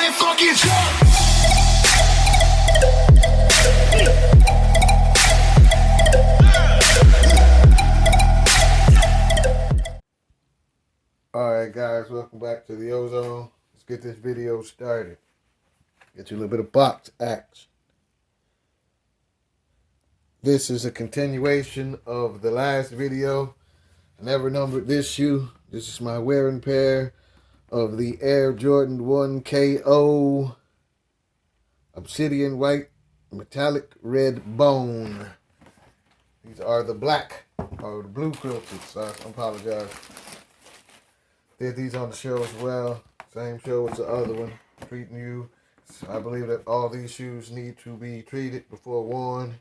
my fucking truck. Alright guys, welcome back to the Ozone. Let's get this video started. Get you a little bit of box action. This is a continuation of the last video. I never numbered this shoe. This is my wearing pair of the Air Jordan 1 KO Obsidian White Metallic Red Bone. These are the black or the blue quilted, so I apologize. Did these on the show as well. Same show as the other one. Treating you. So I believe that all these shoes need to be treated before worn.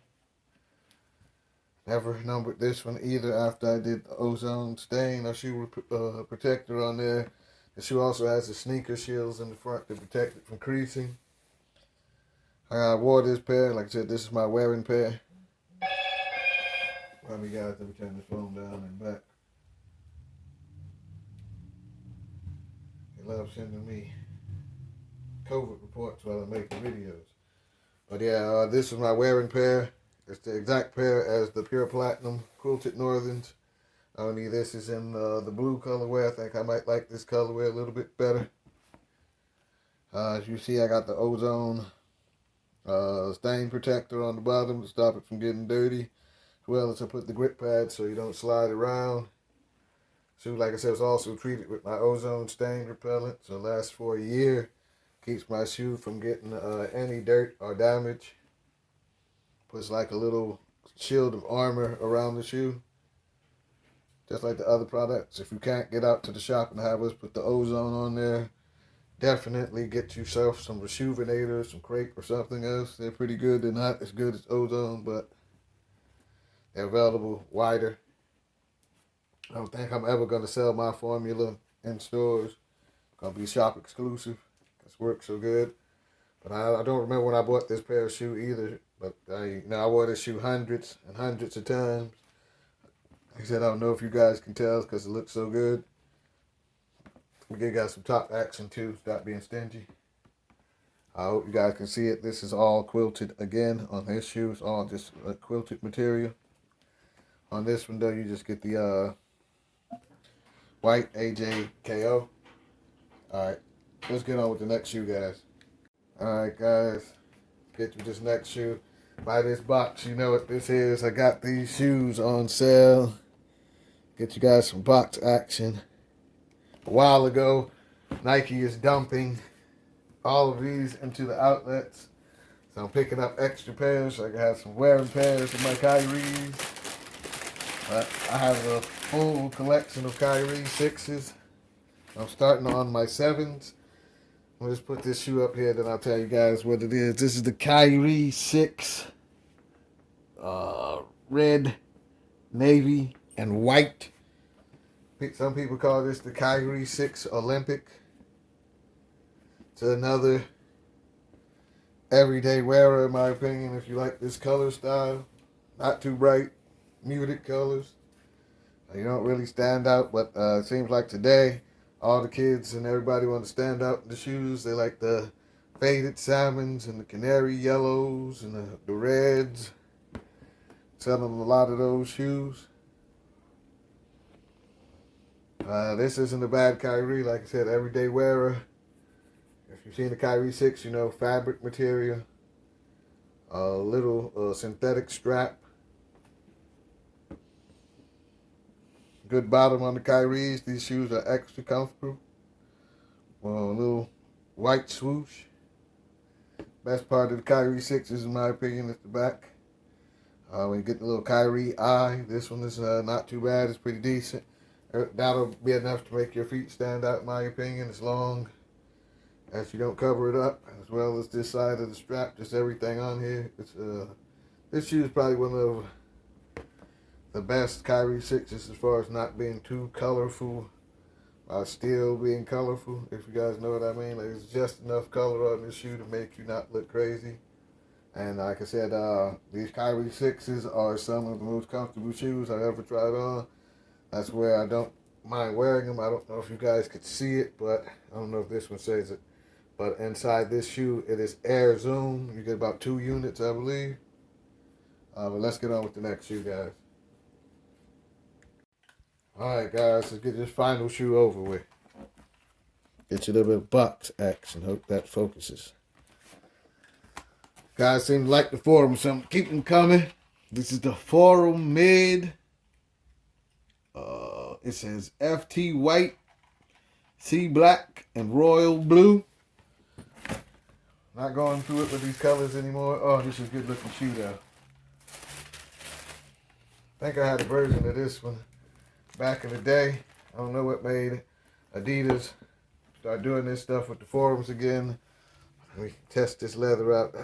Never numbered this one either after I did the ozone stain or shoe protector on there. The shoe also has the sneaker shields in the front to protect it from creasing. I wore this pair. Like I said, this is my wearing pair. Probably guys, let me turn this phone down and back. They love sending me COVID reports while I'm making videos. But yeah, this is my wearing pair. It's the exact pair as the Pure Platinum Quilted Northerns. Only this is in the blue colorway. I think I might like this colorway a little bit better. As you see, I got the ozone stain protector on the bottom to stop it from getting dirty. As well as I put the grip pad so you don't slide around. Shoe, like I said, was also treated with my ozone stain repellent. So it lasts for a year. Keeps my shoe from getting any dirt or damage. Puts like a little shield of armor around the shoe. Just like the other products. If you can't get out to the shop and have us put the ozone on there, definitely get yourself some Rejuvenator, some Crepe or something else. They're pretty good. They're not as good as ozone, but they're available wider. I don't think I'm ever going to sell my formula in stores. It's going to be shop exclusive. It's worked so good. But I don't remember when I bought this pair of shoe either. But I wore this shoe hundreds and hundreds of times. Like I said, I don't know if you guys can tell because it looks so good. We got some top action too. Stop being stingy. I hope you guys can see it. This is all quilted again on this shoe. It's all just quilted material. On this one though, you just get the white AJKO. Alright, let's get on with the next shoe, guys. Alright, guys. Get you this next shoe. Buy this box, you know what this is. I got these shoes on sale. Get you guys some box action. A while ago, Nike is dumping all of these into the outlets. So I'm picking up extra pairs so I can have some wearing pairs of my Kyries. But I have a full collection of Kyrie 6s. I'm starting on my 7s. I'll just put this shoe up here, then I'll tell you guys what it is. This is the Kyrie 6. Red, navy, and white. Some people call this the Kyrie 6 Olympic. It's another everyday wearer, in my opinion, if you like this color style. Not too bright, muted colors. You don't really stand out, but it seems like today, all the kids and everybody want to stand out in the shoes. They like the faded salmons and the canary yellows and the reds. Selling a lot of those shoes. This isn't a bad Kyrie. Like I said, everyday wearer. If you've seen the Kyrie 6, you know, fabric material. A little synthetic strap. Good bottom on the Kyries. These shoes are extra comfortable. A little white swoosh. Best part of the Kyrie 6s, in my opinion, is the back. When you get the little Kyrie eye, this one is not too bad. It's pretty decent. That'll be enough to make your feet stand out, in my opinion, as long as you don't cover it up, as well as this side of the strap, just everything on here. This shoe is probably one of the best Kyrie 6s as far as not being too colorful while still being colorful, if you guys know what I mean. Like, it's just enough color on this shoe to make you not look crazy. And like I said, these Kyrie 6s are some of the most comfortable shoes I've ever tried on. That's where I don't mind wearing them. I don't know if you guys could see it, but I don't know if this one says it. But inside this shoe, it is air zoom. You get about 2 units, I believe. But let's get on with the next shoe, guys. Alright, guys, let's get this final shoe over with. Get you a little bit of box action. Hope that focuses. Guys seem to like the Forum, so I'm keep them coming. This is the Forum Mid. It says FT White, Sea Black, and Royal Blue. Not going through it with these colors anymore. Oh, this is a good looking shoe though. I think I had a version of this one back in the day. I don't know what made Adidas start doing this stuff with the Forums again. We test this leather out.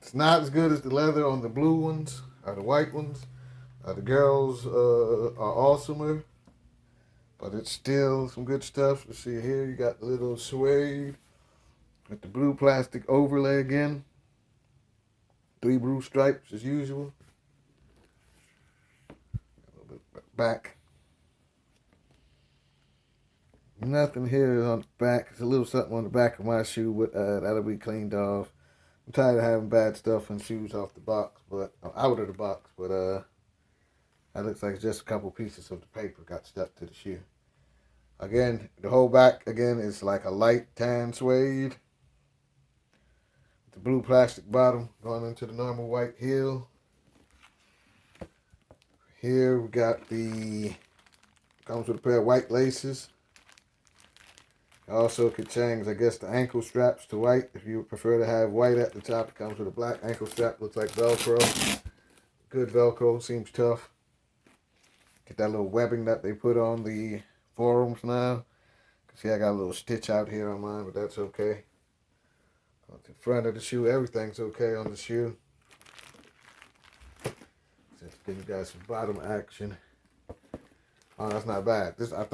It's not as good as the leather on the blue ones or the white ones. The girls are awesomer, but it's still some good stuff. Let's see here. You got the little suede with the blue plastic overlay again. 3 blue stripes as usual. A little bit back. Nothing here on the back. It's a little something on the back of my shoe. With, that'll be cleaned off. I'm tired of having bad stuff and shoes off the box, but out of the box. But that looks like just a couple pieces of the paper got stuck to the shoe. Again, the whole back again is like a light tan suede. The blue plastic bottom going into the normal white heel. Here we got comes with a pair of white laces. Also could change, I guess, the ankle straps to white. If you prefer to have white at the top, it comes with a black ankle strap. Looks like Velcro. Good Velcro, seems tough. Get that little webbing that they put on the Forums now. See, I got a little stitch out here on mine, but that's okay. On the front of the shoe, everything's okay on the shoe. Just give you guys some bottom action. Oh, that's not bad. This, I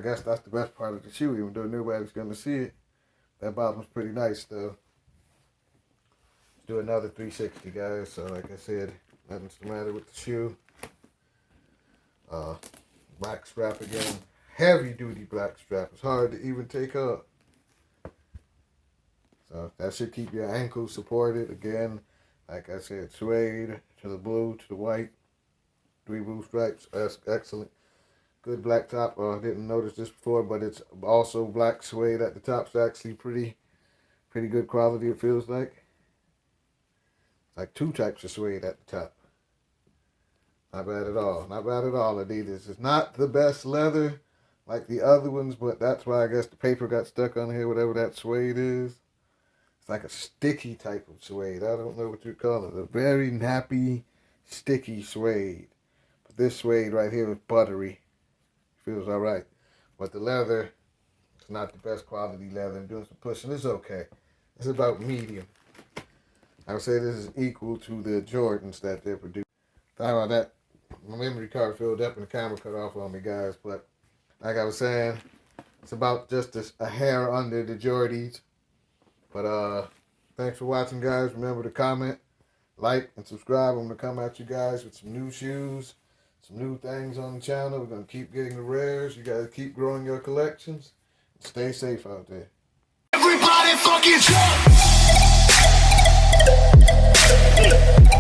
guess that's the best part of the shoe, even though nobody's going to see it. That bottom's pretty nice, though. Let's do another 360, guys. So, like I said, nothing's the matter with the shoe. Black strap again. Heavy-duty black strap. It's hard to even take up. So, that should keep your ankles supported. Again, like I said, suede to the blue to the white. 3 blue stripes. That's excellent. Good black top. I didn't notice this before, but it's also black suede at the top. It's actually pretty good quality, it feels like. Like 2 types of suede at the top. Not bad at all. Not bad at all, Adidas. It's not the best leather like the other ones, but that's why I guess the paper got stuck on here, whatever that suede is. It's like a sticky type of suede. I don't know what you call it. A very nappy, sticky suede. But this suede right here is buttery. Feels all right, but the leather, it's not the best quality leather. I'm doing some pushing. It's okay. It's about medium. I would say this is equal to the Jordans that they're producing. Sorry about that. My memory card filled up and the camera cut off on me, guys. But like I was saying, it's about just a hair under the Jordans. But thanks for watching, guys. Remember to comment, like, and subscribe. I'm going to come at you guys with some new shoes. Some new things on the channel. We're going to keep getting the rares. You guys keep growing your collections. Stay safe out there. Everybody fucking jump!